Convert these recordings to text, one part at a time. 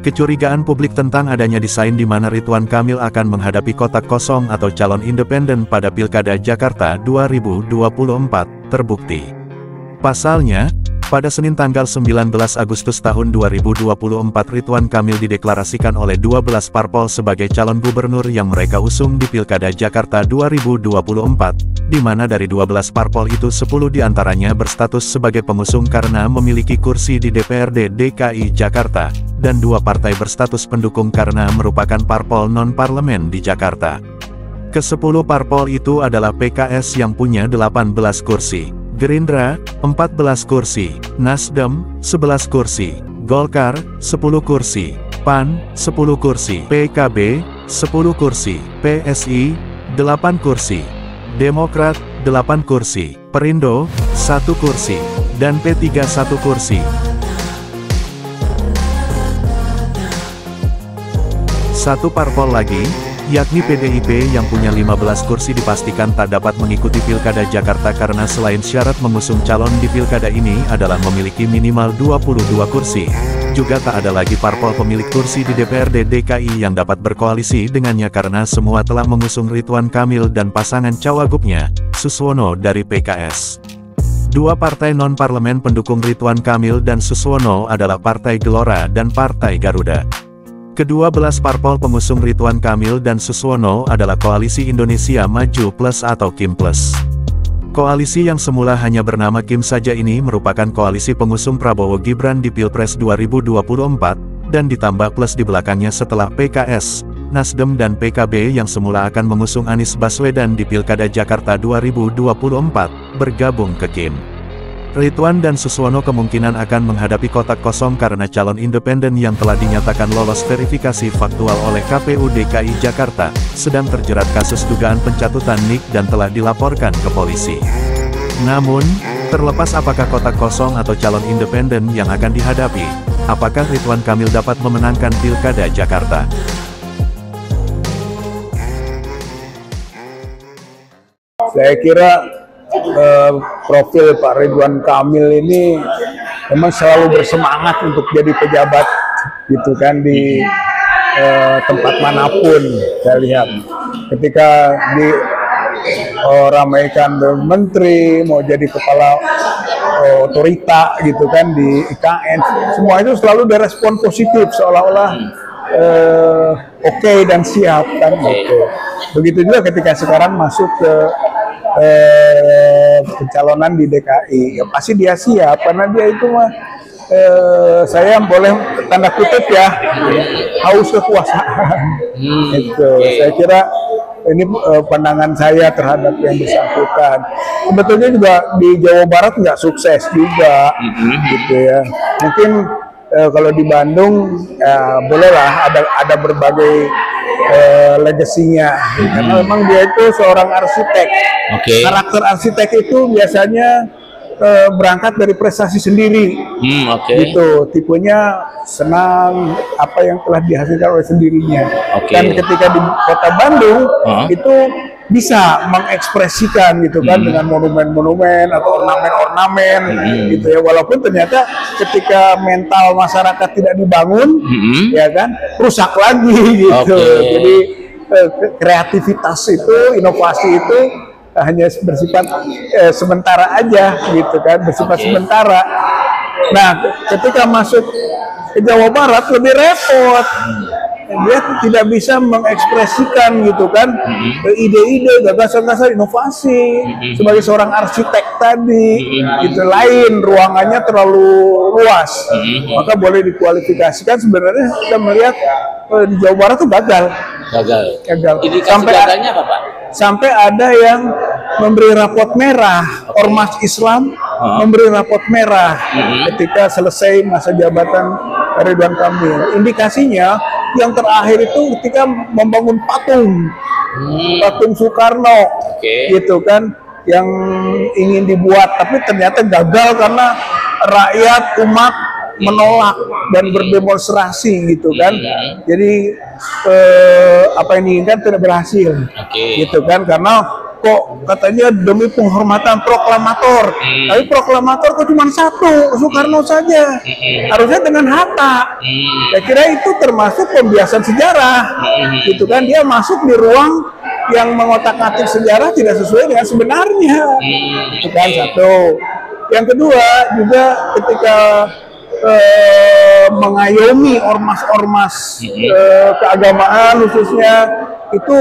Kecurigaan publik tentang adanya desain di mana Ridwan Kamil akan menghadapi kotak kosong atau calon independen pada Pilkada Jakarta 2024 terbukti. Pasalnya, pada Senin tanggal 19 Agustus tahun 2024 Ridwan Kamil dideklarasikan oleh 12 parpol sebagai calon gubernur yang mereka usung di Pilkada Jakarta 2024, di mana dari 12 parpol itu 10 diantaranya berstatus sebagai pengusung karena memiliki kursi di DPRD DKI Jakarta, dan 2 partai berstatus pendukung karena merupakan parpol non-parlemen di Jakarta. Ke-10 parpol itu adalah PKS yang punya 18 kursi. Gerindra, 14 kursi, Nasdem, 11 kursi, Golkar, 10 kursi, PAN, 10 kursi, PKB, 10 kursi, PSI, 8 kursi, Demokrat, 8 kursi, Perindo, 1 kursi, dan P3 1 kursi. Satu parpol lagi, yakni PDIP yang punya 15 kursi dipastikan tak dapat mengikuti Pilkada Jakarta karena selain syarat mengusung calon di Pilkada ini adalah memiliki minimal 22 kursi. Juga tak ada lagi parpol pemilik kursi di DPRD DKI yang dapat berkoalisi dengannya karena semua telah mengusung Ridwan Kamil dan pasangan cawagupnya, Suswono dari PKS. 2 partai non-parlemen pendukung Ridwan Kamil dan Suswono adalah Partai Gelora dan Partai Garuda. Kedua belas parpol pengusung Ridwan Kamil dan Suswono adalah Koalisi Indonesia Maju Plus atau KIM Plus. Koalisi yang semula hanya bernama KIM saja ini merupakan koalisi pengusung Prabowo Gibran di Pilpres 2024, dan ditambah plus di belakangnya setelah PKS, Nasdem dan PKB yang semula akan mengusung Anies Baswedan di Pilkada Jakarta 2024, bergabung ke KIM. Ridwan dan Suswono kemungkinan akan menghadapi kotak kosong karena calon independen yang telah dinyatakan lolos verifikasi faktual oleh KPU DKI Jakarta, sedang terjerat kasus dugaan pencatutan NIK dan telah dilaporkan ke polisi. Namun, terlepas apakah kotak kosong atau calon independen yang akan dihadapi, apakah Ridwan Kamil dapat memenangkan Pilkada Jakarta? Saya kira profil Pak Ridwan Kamil ini memang selalu bersemangat untuk jadi pejabat gitu kan di tempat manapun. Saya lihat ketika diramaikan menteri mau jadi kepala otorita gitu kan di IKN, semua itu selalu ada respon positif seolah-olah oke dan siap kan gitu. Begitu juga ketika sekarang masuk ke pencalonan di DKI, ya pasti dia siap karena dia itu mah saya boleh tanda kutip ya haus kekuasaan. Itu saya kira ini pandangan saya terhadap yang bersangkutan. Sebetulnya juga di Jawa Barat nggak sukses juga, gitu ya. Mungkin kalau di Bandung bolehlah ada berbagai legasinya, karena memang dia itu seorang arsitek. Karakter arsitek itu biasanya berangkat dari prestasi sendiri, gitu. Tipenya senang apa yang telah dihasilkan oleh sendirinya. Dan ketika di kota Bandung itu bisa mengekspresikan gitu kan dengan monumen-monumen atau ornamen-ornamen gitu ya, walaupun ternyata ketika mental masyarakat tidak dibangun ya kan rusak lagi gitu. Jadi kreativitas itu, inovasi itu hanya bersifat sementara aja gitu kan, bersifat sementara. Nah, ketika masuk ke Jawa Barat lebih repot. Dia tidak bisa mengekspresikan gitu kan ide-ide, gagasan-gagasan, inovasi sebagai seorang arsitek tadi itu lain, ruangannya terlalu luas, maka boleh dikualifikasikan. Sebenarnya kita melihat di Jawa Barat tuh gagal. Sampai gagalnya apa, Pak? Sampai ada yang memberi rapot merah, ormas Islam memberi rapot merah ketika selesai masa jabatan Ridwan Kamil. Indikasinya yang terakhir itu ketika membangun patung Soekarno, gitu kan, yang ingin dibuat, tapi ternyata gagal karena rakyat umat menolak dan berdemonstrasi gitu kan. Jadi apa yang diinginkan tidak berhasil, gitu kan, karena kok katanya demi penghormatan proklamator. Tapi proklamator kok cuma satu, Soekarno saja. Harusnya dengan Hatta. Saya kira itu termasuk pembiasan sejarah. Itu kan dia masuk di ruang yang mengotak-atik sejarah tidak sesuai dengan sebenarnya. Itu kan satu. Yang kedua juga ketika mengayomi ormas-ormas keagamaan khususnya itu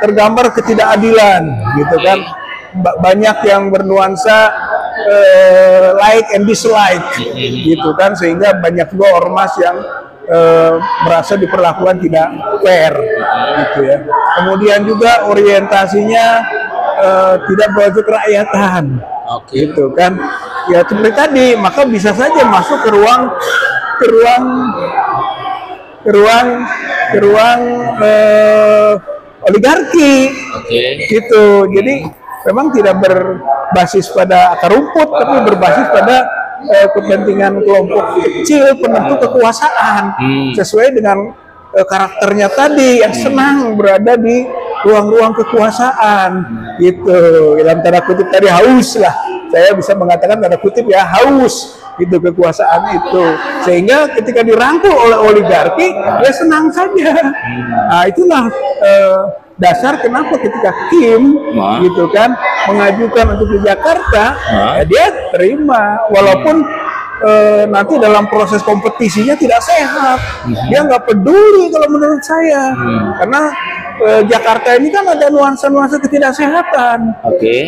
tergambar ketidakadilan gitu kan, banyak yang bernuansa like and dislike gitu kan, sehingga banyak juga ormas yang merasa diperlakukan tidak fair gitu ya. Kemudian juga orientasinya tidak berwajib kerakyatan. Gitu kan, ya seperti tadi, maka bisa saja masuk ke ruang oligarki, gitu. Jadi memang tidak berbasis pada akar rumput, tapi berbasis pada kepentingan kelompok kecil penentu kekuasaan, sesuai dengan karakternya tadi yang senang berada di ruang-ruang kekuasaan, gitu. Dalam tanda kutip tadi haus lah, saya bisa mengatakan tanda kutip ya, haus itu kekuasaan itu, sehingga ketika dirangkul oleh oligarki dia senang saja. Nah itulah dasar kenapa ketika Kim gitu kan mengajukan untuk di Jakarta, ya dia terima walaupun nanti dalam proses kompetisinya tidak sehat. Dia nggak peduli kalau menurut saya, karena Jakarta ini kan ada nuansa-nuansa ketidaksehatan,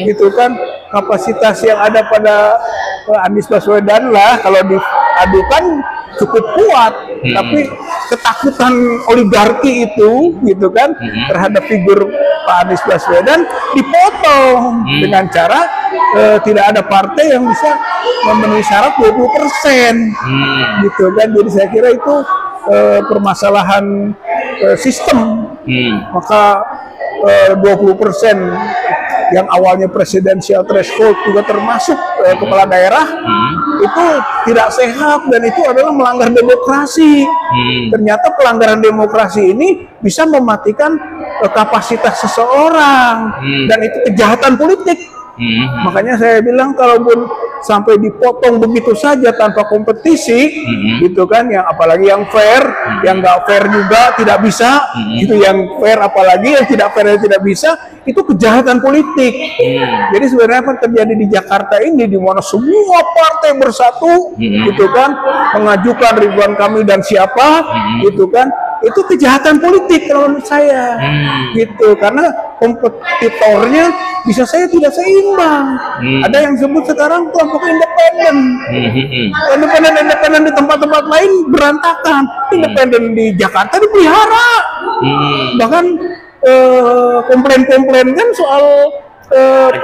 gitu kan. Kapasitas yang ada pada Anies Baswedan lah kalau diadukan cukup kuat, tapi ketakutan oligarki itu, gitu kan, terhadap figur Pak Anies Baswedan dipotong dengan cara tidak ada partai yang bisa memenuhi syarat 20%, gitu kan. Jadi saya kira itu permasalahan sistem. Maka 20% yang awalnya presidensial threshold juga termasuk kepala daerah itu tidak sehat, dan itu adalah melanggar demokrasi. Ternyata pelanggaran demokrasi ini bisa mematikan kapasitas seseorang, dan itu kejahatan politik. Makanya saya bilang kalaupun sampai dipotong begitu saja tanpa kompetisi, gitu kan, yang apalagi yang fair, yang nggak fair juga tidak bisa, itu yang fair apalagi yang tidak fair tidak bisa, itu kejahatan politik. Jadi sebenarnya apa terjadi di Jakarta ini, di mana semua partai bersatu, gitu kan, mengajukan Ridwan Kamil dan siapa, gitu kan, itu kejahatan politik kalau menurut saya, gitu, karena kompetitornya bisa saya tidak seimbang. Ada yang sebut sekarang kelompok independen. Independen di tempat-tempat lain berantakan, independen di Jakarta dipelihara. Bahkan komplain-komplain kan soal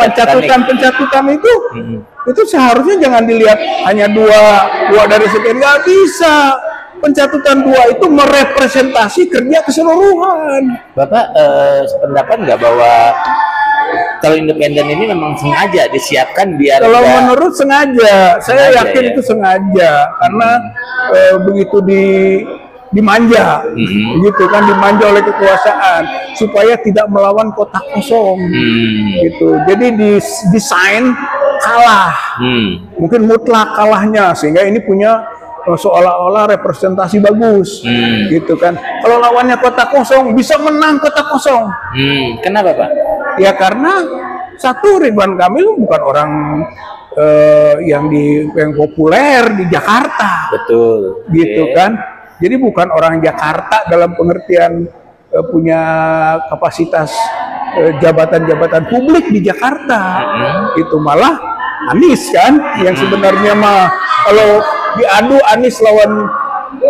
pencatutan itu seharusnya jangan dilihat hanya dua dari sekian, nggak bisa. Pencatutan 2 itu merepresentasi kerja keseluruhan. Bapak sependapat nggak bahwa kalau independen ini memang sengaja disiapkan biar? Kalau menurut sengaja, saya yakin itu sengaja, karena begitu dimanja, gitu kan, dimanja oleh kekuasaan supaya tidak melawan kotak kosong, gitu. Jadi didesain kalah, mungkin mutlak kalahnya, sehingga ini punya seolah-olah representasi bagus, gitu kan. Kalau lawannya kotak kosong bisa menang kotak kosong. Kenapa Pak? Ya karena satu, Ridwan Kamil bukan orang yang populer di Jakarta, betul, gitu kan. Jadi bukan orang Jakarta dalam pengertian punya kapasitas jabatan-jabatan publik di Jakarta. Itu malah Anies kan yang sebenarnya mah kalau diadu Anies lawan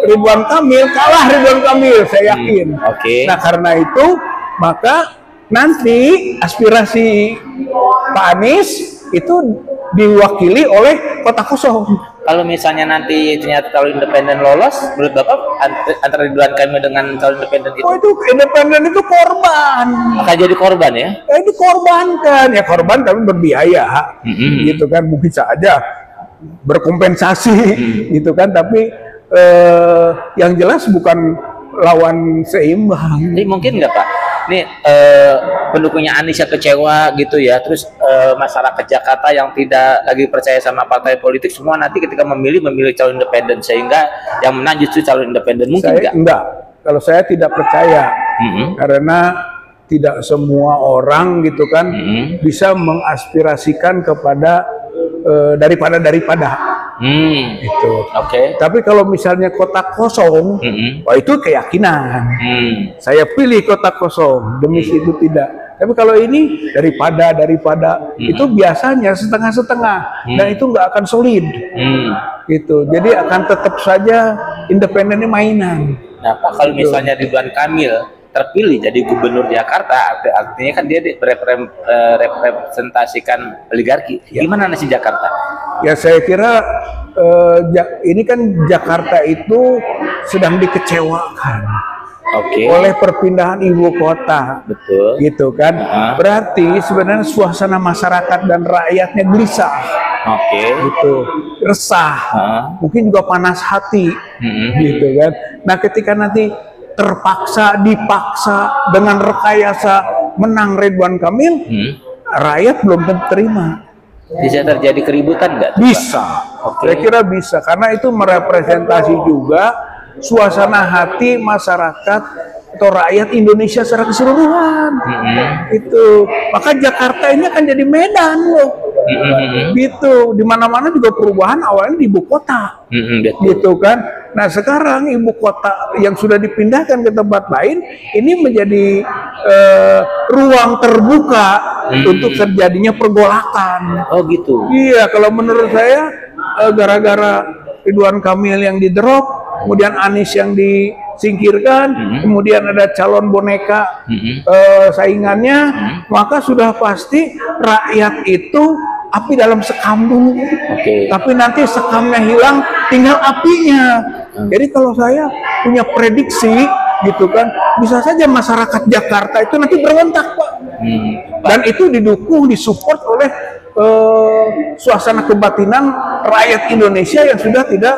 Ridwan Kamil, kalah Ridwan Kamil, saya yakin. Nah karena itu maka nanti aspirasi Pak Anies itu diwakili oleh kotak kosong. Kalau misalnya nanti ternyata calon independen lolos, menurut Bapak antara Ridwan Kamil dengan calon independen itu? Oh itu independen itu korban. Maka jadi korban ya? Dikorbankan, ya korban tapi berbiaya, gitu kan, mungkin saja berkompensasi, gitu kan, tapi yang jelas bukan lawan seimbang. Jadi mungkin nggak Pak Nih pendukungnya Anies yang kecewa gitu ya, terus masyarakat Jakarta yang tidak lagi percaya sama partai politik semua nanti ketika memilih calon independen, sehingga yang menang justru calon independen, mungkin saya enggak. Kalau saya tidak percaya, karena tidak semua orang gitu kan bisa mengaspirasikan kepada daripada itu. Tapi kalau misalnya kotak kosong, wah itu keyakinan. Saya pilih kotak kosong, demi itu tidak. Tapi kalau ini daripada itu biasanya setengah-setengah, dan itu nggak akan solid. Gitu. Jadi akan tetap saja independennya mainan. Nah, Pak, kalau misalnya Ridwan Kamil terpilih jadi gubernur Jakarta, artinya kan dia representasikan oligarki. Gimana nasib Jakarta? Ya saya kira ini kan Jakarta itu sedang dikecewakan oleh perpindahan ibu kota. Betul. Gitu kan. Berarti sebenarnya suasana masyarakat dan rakyatnya gelisah. Gitu. Resah. Mungkin juga panas hati. Gitu kan. Nah, ketika nanti dipaksa dengan rekayasa menang Ridwan Kamil, rakyat belum tentu terima. Bisa terjadi keributan nggak? Bisa. Saya kira bisa, karena itu merepresentasi juga suasana hati masyarakat atau rakyat Indonesia secara keseluruhan. Itu. Maka Jakarta ini akan jadi Medan loh. Gitu. Di mana-mana juga perubahan awalnya di ibu kota. Gitu kan. Nah, sekarang ibu kota yang sudah dipindahkan ke tempat lain ini menjadi ruang terbuka untuk terjadinya pergolakan. Oh gitu. Iya, kalau menurut saya gara-gara Ridwan Kamil yang di-drop, kemudian Anies yang disingkirkan, kemudian ada calon boneka saingannya, maka sudah pasti rakyat itu api dalam sekam dulu. Tapi nanti sekamnya hilang, tinggal apinya. Jadi kalau saya punya prediksi gitu kan, bisa saja masyarakat Jakarta itu nanti berontak, Pak. Dan itu disupport oleh suasana kebatinan rakyat Indonesia yang sudah tidak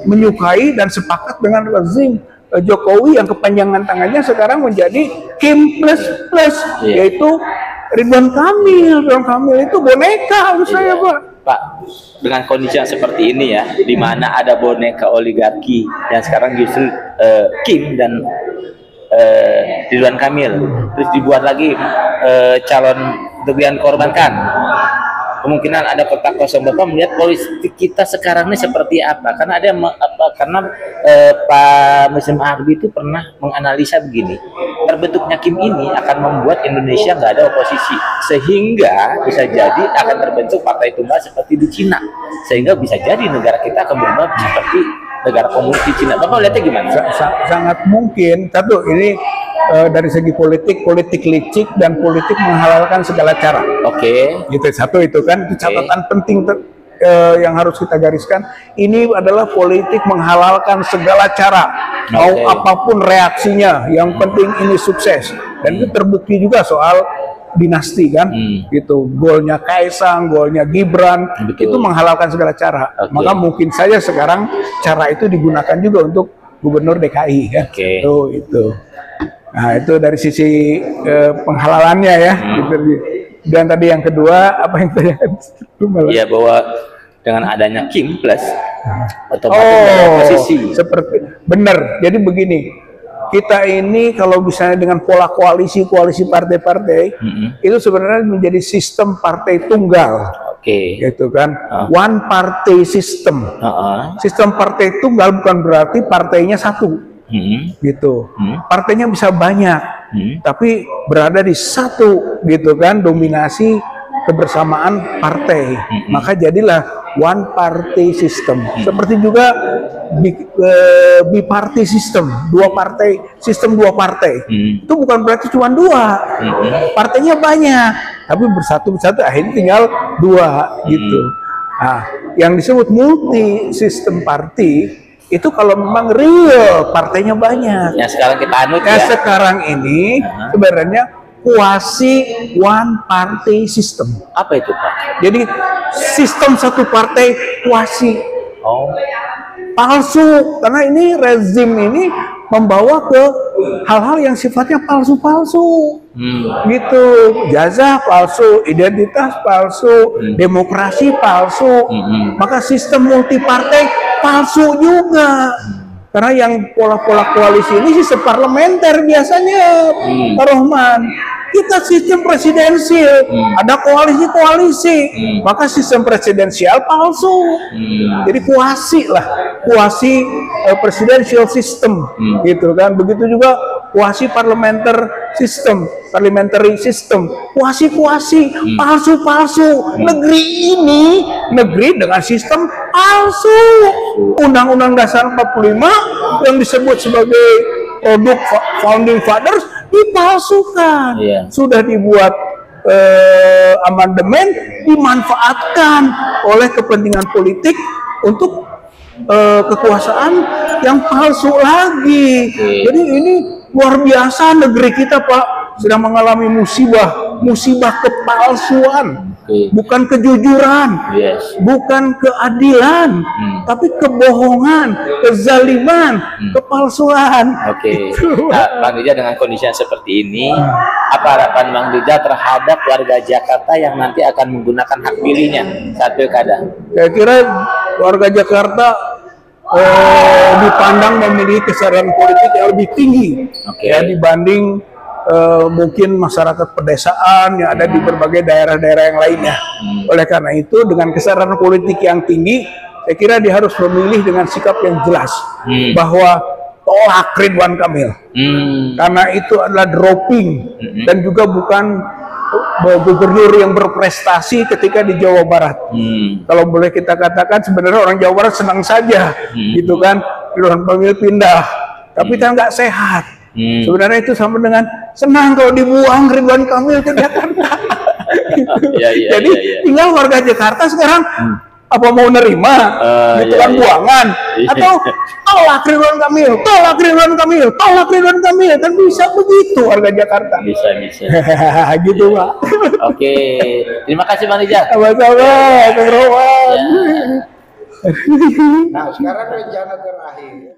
menyukai dan sepakat dengan rezim Jokowi yang kepanjangan tangannya sekarang menjadi Kim plus, yaitu Ridwan Kamil. Ridwan Kamil itu boneka menurut saya, Pak. Pak, dengan kondisi yang seperti ini ya, di mana ada boneka oligarki yang sekarang justru Kim dan Ridwan Kamil, terus dibuat lagi calon untuk yang korbankan, kemungkinan ada kotak kosong. Bapak melihat politik kita sekarang ini seperti apa? Karena ada karena Pak Muslim Arbi itu pernah menganalisa begini, terbentuknya Kim ini akan membuat Indonesia nggak ada oposisi, sehingga bisa jadi akan terbentuk partai tunggal seperti di Cina, sehingga bisa jadi negara kita akan berubah seperti negara komunis di Cina. Bapak lihatnya gimana? Sangat mungkin. Satu, ini dari segi politik licik dan politik menghalalkan segala cara. Gitu. Satu itu kan catatan penting yang harus kita gariskan. Ini adalah politik menghalalkan segala cara, mau apapun reaksinya, yang penting ini sukses. Dan itu terbukti juga soal dinasti kan, gitu. Golnya Kaisang, golnya Gibran, itu menghalalkan segala cara. Maka mungkin saja sekarang cara itu digunakan juga untuk gubernur DKI kan. Itu. Nah, itu dari sisi penghalalannya ya. Dan tadi yang kedua, apa yang tadi? Iya, bahwa dengan adanya Kim plus otomatis posisi. Seperti benar. Jadi begini, kita ini kalau misalnya dengan pola koalisi partai-partai, itu sebenarnya menjadi sistem partai tunggal. Gitu kan, one party system. Sistem partai tunggal bukan berarti partainya satu. Gitu. Partainya bisa banyak, tapi berada di satu, gitu kan, dominasi kebersamaan partai. Maka jadilah one party system. Seperti juga biparty system, sistem dua partai. Itu bukan berarti cuma dua, partainya banyak, tapi bersatu akhirnya tinggal dua, gitu. Nah, yang disebut multi system party itu kalau memang real partainya banyak. Yang sekarang kita anut ya. Sekarang ini sebenarnya quasi one party system. Apa itu, Pak? Jadi sistem satu partai quasi. Palsu, karena ini rezim ini membawa ke hal-hal yang sifatnya palsu-palsu. Gitu, jazah palsu, identitas palsu, demokrasi palsu, maka sistem multipartai palsu juga. Karena yang pola-pola koalisi ini sistem parlementer biasanya, Pak Rohman. Kita sistem presidensial, ada koalisi-koalisi, maka sistem presidensial palsu. Jadi kuasi presidential system, gitu kan. Begitu juga kuasi parliamentary system, kuasi palsu-palsu. Negeri ini negeri dengan sistem palsu. Undang-Undang Dasar 45 yang disebut sebagai produk founding fathers dipalsukan. Sudah dibuat amandemen, dimanfaatkan oleh kepentingan politik untuk kekuasaan yang palsu lagi. Jadi ini luar biasa negeri kita, Pak, sedang mengalami musibah kepalsuan. Bukan kejujuran, bukan keadilan, tapi kebohongan, kezaliman, kepalsuan. Nah, Bang Rija, dengan kondisi yang seperti ini, apa harapan Bang Rija terhadap warga Jakarta yang nanti akan menggunakan hak pilihnya saat pilkada? Saya kira warga Jakarta dipandang memiliki kesadaran politik yang lebih tinggi ya dibanding mungkin masyarakat pedesaan yang ada di berbagai daerah-daerah yang lainnya. Oleh karena itu, dengan kesadaran politik yang tinggi, saya kira dia harus memilih dengan sikap yang jelas bahwa tolak Ridwan Kamil, karena itu adalah dropping dan juga bukan gubernur yang berprestasi ketika di Jawa Barat. Kalau boleh kita katakan, sebenarnya orang Jawa Barat senang saja, gitu kan, Ridwan Kamil pindah, tapi kan nggak sehat. Sebenarnya itu sama dengan senang kalau dibuang Ridwan Kamil ke Jakarta. Jadi tinggal warga Jakarta sekarang apa mau nerima buangan atau tolak Ridwan Kamil, tolak Ridwan Kamil, tolak Ridwan Kamil, kan bisa begitu warga Jakarta. Bisa. Gitu, Pak. Oke, terima kasih Bang Rija. Sama-sama, Kang Rowan. Nah, sekarang rencana terakhir.